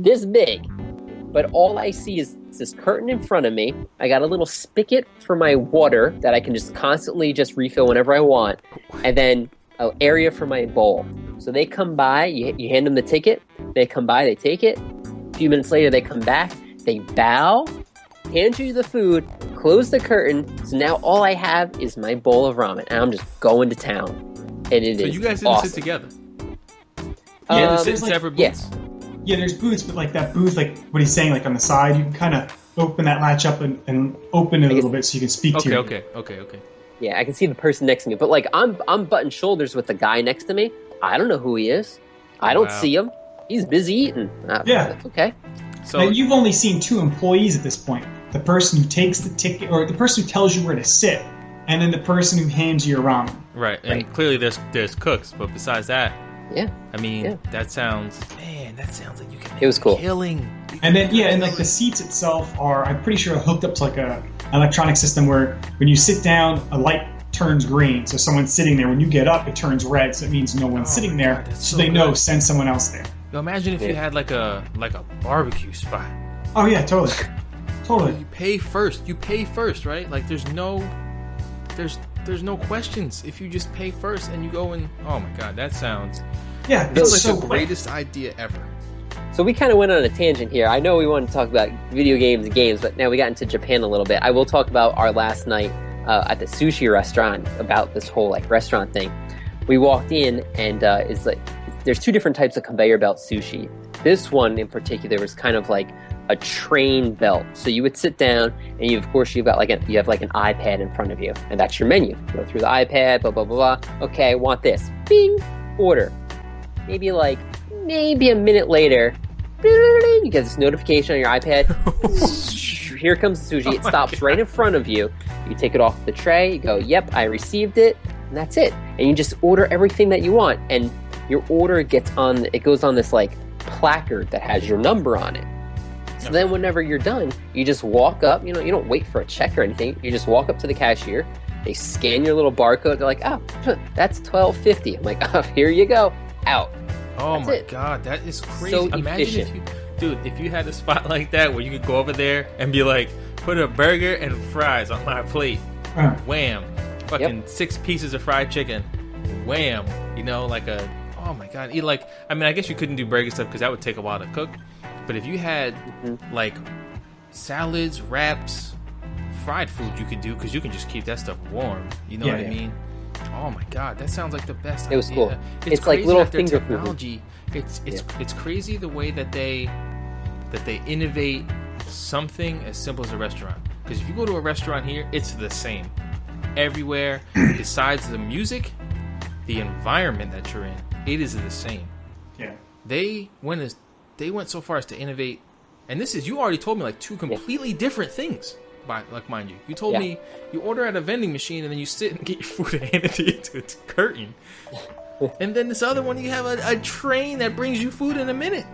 this big, but all I see is this curtain in front of me. I got a little spigot for my water that I can just constantly just refill whenever I want, and then an area for my bowl. So they come by, you hand them the ticket, they come by, they take it. A few minutes later, they come back, they bow, hand you the food, close the curtain. So now all I have is my bowl of ramen, and I'm just going to town. And it is So you guys didn't awesome. sit together? Yeah, sit in like, separate yeah. booths? Yeah, there's booths, but like that booth, like what he's saying, like on the side, you can kind of open that latch up and open it a little bit so you can speak to Okay, him. okay. Yeah, I can see the person next to me, but like I'm button shoulders with the guy next to me. I don't know who he is. I don't see him. He's busy eating. Yeah. That's okay. So And you've only seen two employees at this point. The person who takes the ticket, or the person who tells you where to sit, and then the person who hands you your ramen. right, and clearly there's cooks, but besides that, Yeah. I mean, Yeah. that sounds like you can make It was cool. killing. And then, and like the seats itself are, I'm pretty sure, hooked up to like a electronic system where when you sit down, a light turns green. So someone's sitting there. When you get up, it turns red. So it means no one's sitting there. God, that's so so they know, good. send someone else there. Yo, imagine if you had like a barbecue spot. Oh yeah, totally. Totally. You pay first, right? Like there's no questions if you just pay first and you go and oh my god, that sounds Yeah, it's it's like so the quick. greatest idea ever. So we kind of went on a tangent here. I know we wanted to talk about video games and games, but now we got into Japan a little bit. I will talk about our last night at the sushi restaurant about this whole like restaurant thing. We walked in and it's like there's two different types of conveyor belt sushi. This one in particular was kind of like a train belt. So you would sit down and you have like an iPad in front of you and that's your menu. You go through the iPad, blah, blah, blah, blah. Okay, I want this. Bing, order. Maybe a minute later, you get this notification on your iPad. Here comes the sushi. It stops right in front of you. You take it off the tray. You go, yep, I received it. And that's it. And you just order everything that you want. And your order goes on this like placard that has your number on it. So then whenever you're done, you just walk up, you don't wait for a check or anything. You just walk up to the cashier. They scan your little barcode. They're like, oh, that's $12.50. I'm like, oh, here you go. Out. Oh That's my it. god, that is crazy. So Imagine efficient. if you had a spot like that where you could go over there and be like, put a burger and fries on my plate. Wham. Fucking 6 pieces of fried chicken. Wham. Oh my god. I guess you couldn't do burger stuff because that would take a while to cook. But if you had like salads, wraps, fried food you could do because you can just keep that stuff warm. You know what I mean? Oh my god, that sounds like the best It was idea. cool. It's like crazy little that their finger food. technology. It's crazy the way that they innovate something as simple as a restaurant. Because if you go to a restaurant here, it's the same everywhere. Besides the music, the environment that you're in, it is the same. Yeah. They went so far as to innovate, and you already told me like two completely different things. Mind you, you told me you order at a vending machine and then you sit and get your food handed to you to a curtain, and then this other one you have a train that brings you food in a minute.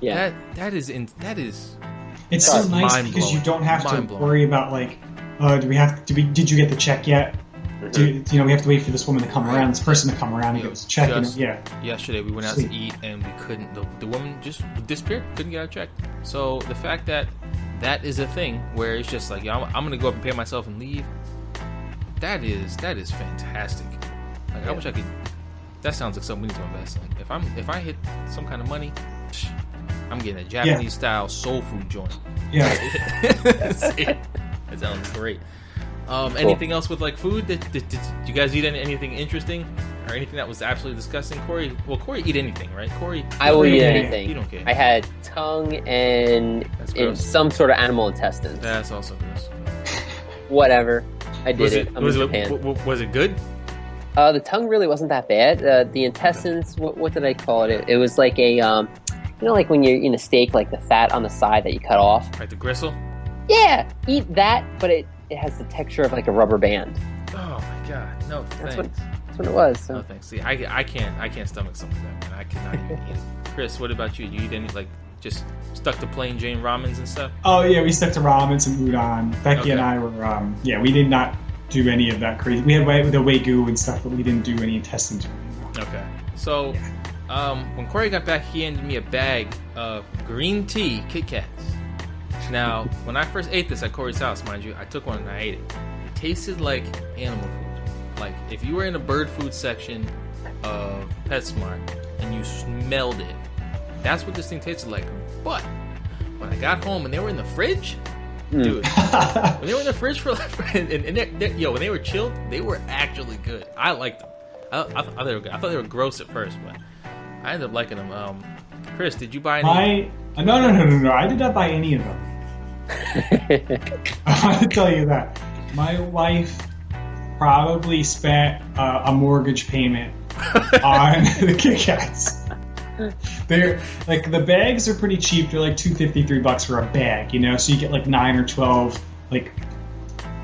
Yeah. That is. It's so nice mind-blowing. because you don't have to Mind-blowing. worry about like, did you get the check yet? We have to wait for this woman to come around, this person to come around and get us a check. Yesterday we went out to eat and we couldn't. The woman just disappeared. Couldn't get our check. So the fact that is a thing where it's just like, I'm gonna go up and pay myself and leave. That is fantastic. Like I wish I could. That sounds like something we need to invest in. If I hit some kind of money, I'm getting a Japanese style soul food joint. Yeah. That's it. That sounds great. Anything else with like food? Did you guys eat anything interesting or anything that was absolutely disgusting? Corey eat anything, right? I will eat Yeah. anything. You don't care. I had tongue and gross. some sort of animal intestines. That's also gross. Whatever. I did it. I'm in Was Japan. was it good? The tongue really wasn't that bad. The intestines, what did I call it? It was like a, like when you're in a steak, like the fat on the side that you cut off. Like the gristle? Yeah, eat that, but it has the texture of like a rubber band. Oh my god, no thanks. That's what it was. So. No thanks. See, I can't stomach something like that, man. I cannot even eat it. Chris, what about you? You eat any like just stuck to plain Jane ramens and stuff? Oh yeah, we stuck to ramen, some udon. Becky and I were, we did not do any of that crazy. We had the wagyu and stuff, but we didn't do any intestines. Okay, so when Corey got back, he handed me a bag of green tea Kit Kats. Now, when I first ate this at Corey's house, mind you, I took one and I ate it. It tasted like animal food. Like if you were in a bird food section of PetSmart and you smelled it, that's what this thing tasted like. But when I got home and they were in the fridge, dude, when they were in the fridge for like, and when they were chilled, they were actually good. I liked them. I thought they were good. I thought they were gross at first, but I ended up liking them. Chris, did you buy any? No. I did not buy any of them. I want to tell you that my wife probably spent a mortgage payment on the Kit Kats. They're like, the bags are pretty cheap. They're like $2.53 for a bag, you know. So you get like 9 or 12 like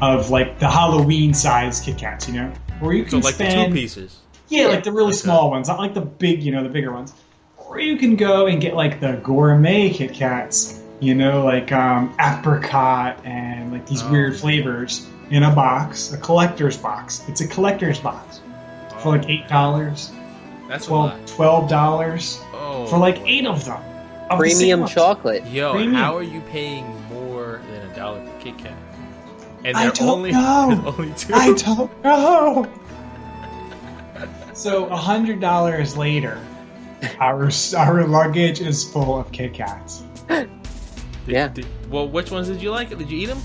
of like the Halloween size Kit Kats, you know. Or you can like spend, the 2 pieces. Yeah, like the really small ones, not like the big, you know, the bigger ones. Or you can go and get like the gourmet Kit Kats, you know, like apricot and like these weird flavors in a box, a collector's box. It's a collector's box for like $8. That's $12 for like 8 of them. Premium chocolate. Yo, Premium. How are you paying more than $1 for Kit Kat? And I they're don't only, know. there's only 2. I don't know. So $100 later, our luggage is full of Kit Kats. Well, which ones did you like? Did you eat them?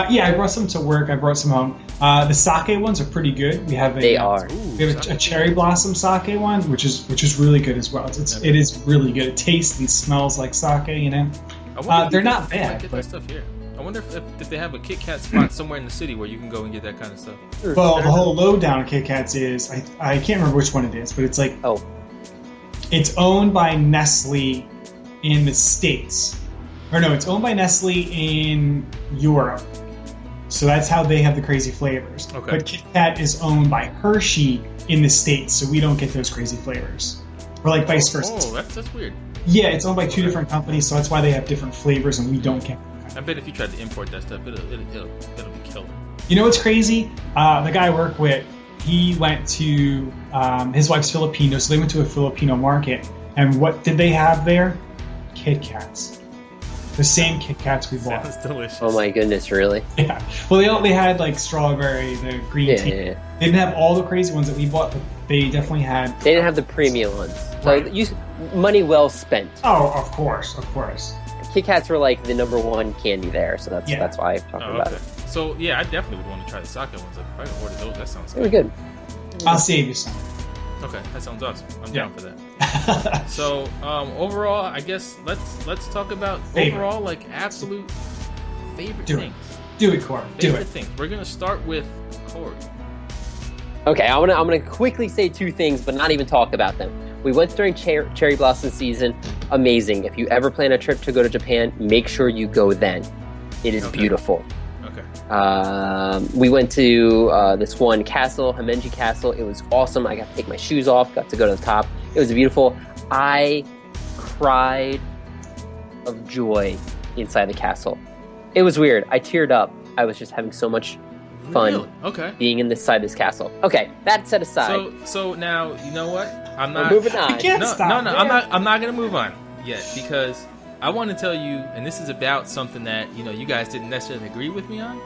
Yeah, I brought some to work. I brought some home. The sake ones are pretty good. We have a cherry blossom sake one, which is really good as well. It is really good. It tastes and smells like sake, you know. They're not bad. Get that stuff here. I wonder if they have a Kit Kat spot somewhere in the city where you can go and get that kind of stuff. Well, the whole lowdown of Kit Kats is, I can't remember which one it is, but it's like, it's owned by Nestle in the States. Or no, it's owned by Nestle in Europe. So that's how they have the crazy flavors. Okay. But Kit Kat is owned by Hershey in the States, so we don't get those crazy flavors. Or like vice versa. Oh, that's weird. Yeah, it's owned by 2 different companies, so that's why they have different flavors and we don't get them. I bet if you tried to import that stuff, it'll be killer. You know what's crazy? The guy I work with, he went to, his wife's Filipino, so they went to a Filipino market. And what did they have there? Kit Kats. The same Kit Kats we bought. Sounds delicious. Oh my goodness, really? Yeah. Well, they had like strawberry, the green tea. Yeah. They didn't have all the crazy ones that we bought, but they definitely had. They didn't have the premium ones. Right. So money well spent. Oh, of course. Kit Kats were like the #1 candy there, so that's why I'm talking about it. So yeah, I definitely would want to try the sake ones. Like, if I can order those, that sounds They were good. good. I'll save you some. Okay, that sounds awesome. I'm down for that. So overall, I guess let's talk about overall like absolute favorite things. Do it, Corey. Favorite things. We're gonna start with Corey. Okay, I'm gonna quickly say 2 things, but not even talk about them. We went during cherry blossom season. Amazing. If you ever plan a trip to go to Japan, make sure you go then. It is beautiful. Okay. We went to this one castle, Himeji Castle. It was awesome. I got to take my shoes off, got to go to the top. It was beautiful. I cried of joy inside the castle. It was weird. I teared up. I was just having so much fun being inside this castle. Okay, that set aside. So now, you know what? I'm not moving on. I can't stop. No, I'm not gonna move on yet because I want to tell you, and this is about something that you guys didn't necessarily agree with me on,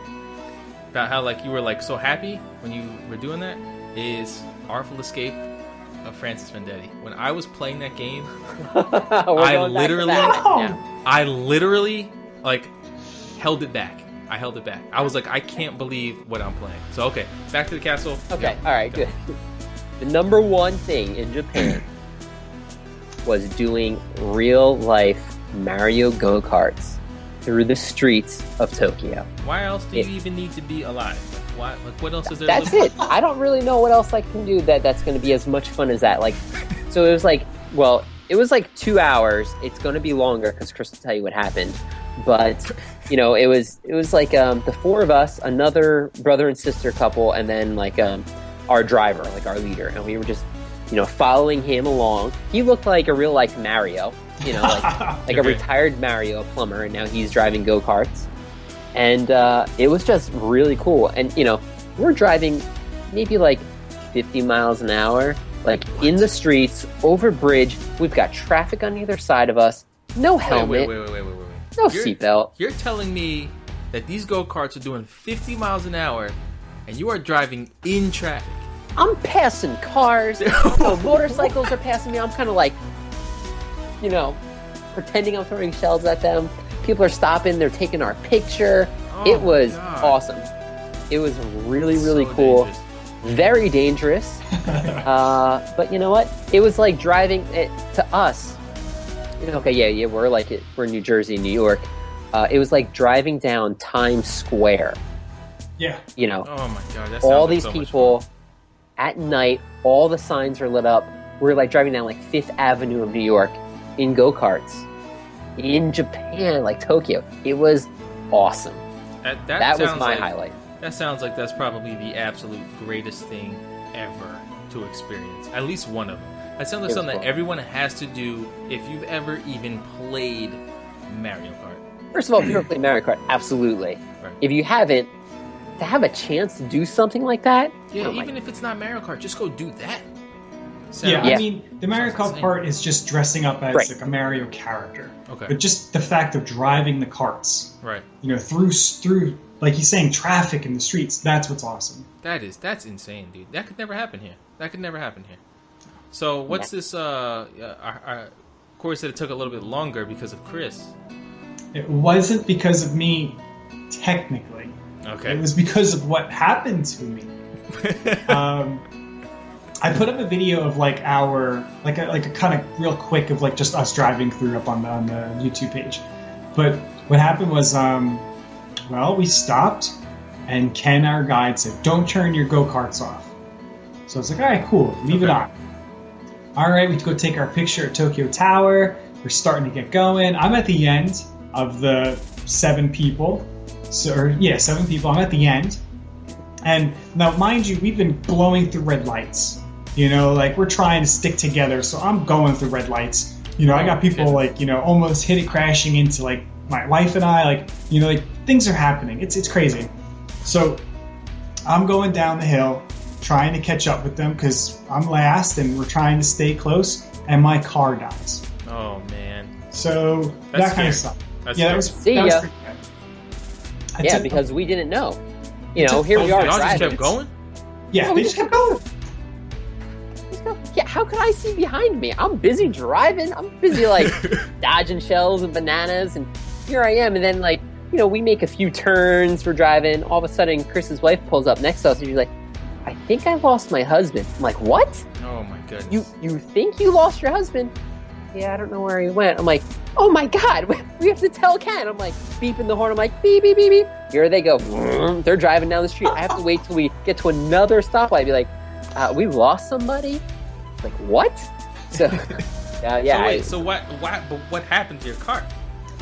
about how like you were like so happy when you were doing that, is Artful Escape of Francis Vendetti. When I was playing that game, I literally like held it back. I was like, I can't believe what I'm playing. So okay, back to the castle. Okay, all right, good. The #1 thing in Japan was doing real life Mario go-karts through the streets of Tokyo. Why else do you even need to be alive? What else is there? That's it. I don't really know what else I can do that's going to be as much fun as that. Like, so it was like, well, it was like 2 hours. It's going to be longer because Chris will tell you what happened. But it was like the 4 of us, another brother and sister couple, and then like our driver, like our leader, and we were just following him along. He looked like a real life Mario, like a retired Mario plumber, and now he's driving go-karts. And it was just really cool. And we're driving maybe like 50 miles an hour, Like, in the streets, over bridge, we've got traffic on either side of us, no helmet, Wait. no seatbelt. You're telling me that these go-karts are doing 50 miles an hour and you are driving in traffic? I'm passing cars, motorcycles are passing me, I'm kind of like, pretending I'm throwing shells at them. People are stopping, they're taking our picture. It was awesome. It was really, really cool. Dangerous. Very dangerous. But you know what? It was like driving it to us. We're in New Jersey, New York. It was like driving down Times Square. Yeah. Oh my God. That all like these so people at night, all the signs are lit up. We're like driving down like Fifth Avenue of New York in go-karts. In Japan, like Tokyo. It was awesome. That was my highlight. That sounds like that's probably the absolute greatest thing ever to experience. At least one of them. That sounds like something that everyone has to do if you've ever even played Mario Kart. First of all, if you've ever played Mario Kart, absolutely. Right. If you haven't, to have a chance to do something like that... Yeah, even if it's not Mario Kart, just go do that. I mean, the Mario Kart part is just dressing up as like a Mario character. Okay. But just the fact of driving the karts, right? Through like he's saying, traffic in the streets. That's what's awesome. That's insane, dude. That could never happen here. So what's this? Corey said it took a little bit longer because of Chris. It wasn't because of me, technically. Okay. It was because of what happened to me. I put up a video of like our like a kind of real quick of like just us driving through up on the YouTube page. But what happened was, we stopped, and Ken, our guide, said, "Don't turn your go-karts off." So I was like, "All right, cool, leave it on." All right, we go take our picture at Tokyo Tower. We're starting to get going. I'm at the end of the 7 people. 7 people. I'm at the end. And now, mind you, we've been blowing through red lights. We're trying to stick together, so I'm going through red lights. I got people almost crashing into like my wife and I, things are happening. It's crazy. So I'm going down the hill, trying to catch up with them because I'm last, and we're trying to stay close. And my car dies. Oh man! So that kind of stuff. That was pretty bad. Because we didn't know. Here we are. Y'all just kept going. Yeah, they just kept going. Yeah, how could I see behind me? I'm busy driving. I'm busy dodging shells and bananas, and here I am. And then we make a few turns. We're driving. All of a sudden, Chris's wife pulls up next to us, and she's like, "I think I lost my husband." I'm like, "What? Oh my goodness! You think you lost your husband?" Yeah, I don't know where he went. I'm like, "Oh my God, we have to tell Ken." I'm like beeping the horn. I'm like, beep beep beep beep. Here they go. They're driving down the street. I have to wait till we get to another stoplight. Be like, "We lost somebody." Like, what? So, yeah. So what happened to your car?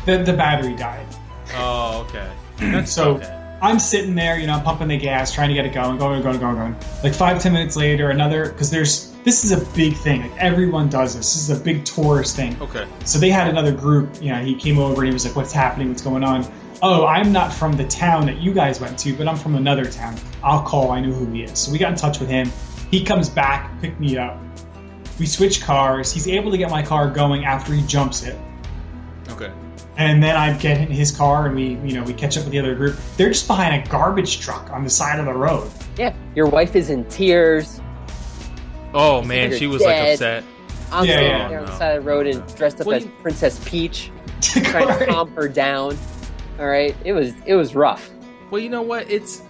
The battery died. Oh, okay. Okay. I'm sitting there, I'm pumping the gas, trying to get it going. Like 5-10 minutes later, because this is a big thing. Like, everyone does this. This is a big tourist thing. Okay. So they had another group. He came over and he was like, "What's happening? What's going on?" "Oh, I'm not from the town that you guys went to, but I'm from another town. I'll call. I know who he is." So we got in touch with him. He comes back, picked me up. We switch cars. He's able to get my car going after he jumps it. Okay. And then I get in his car, and we catch up with the other group. They're just behind a garbage truck on the side of the road. Yeah, your wife is in tears. Oh man, she was dead. Upset. I'm sitting there on the side of the road and dressed up as Princess Peach, trying to calm her down. All right, it was rough. Well, you know what? It's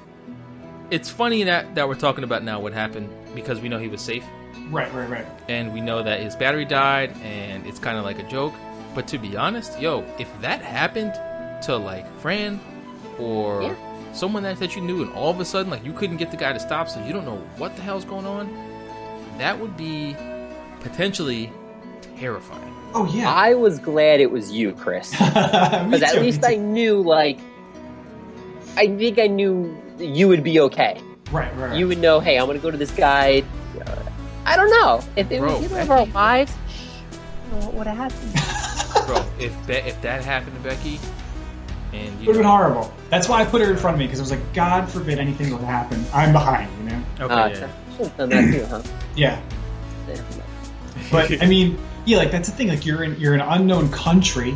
funny that we're talking about now what happened because we know he was safe. Right. And we know that his battery died, and it's kind of like a joke. But to be honest, if that happened to Fran or someone that you knew, and all of a sudden you couldn't get the guy to stop, so you don't know what the hell's going on, that would be potentially terrifying. Oh yeah. I was glad it was you, Chris, because at least I knew I think I knew you would be okay. Right. You would know, hey, I'm gonna go to this guy. I don't know. If it was either of our wives, I don't know what would have happened. Bro, if that happened to Becky, and it would have been horrible. That's why I put her in front of me, because I was like, God forbid anything would happen. I'm behind, Okay, should have done that too, huh? Yeah. But I mean, yeah, like that's the thing. Like you're in an unknown country.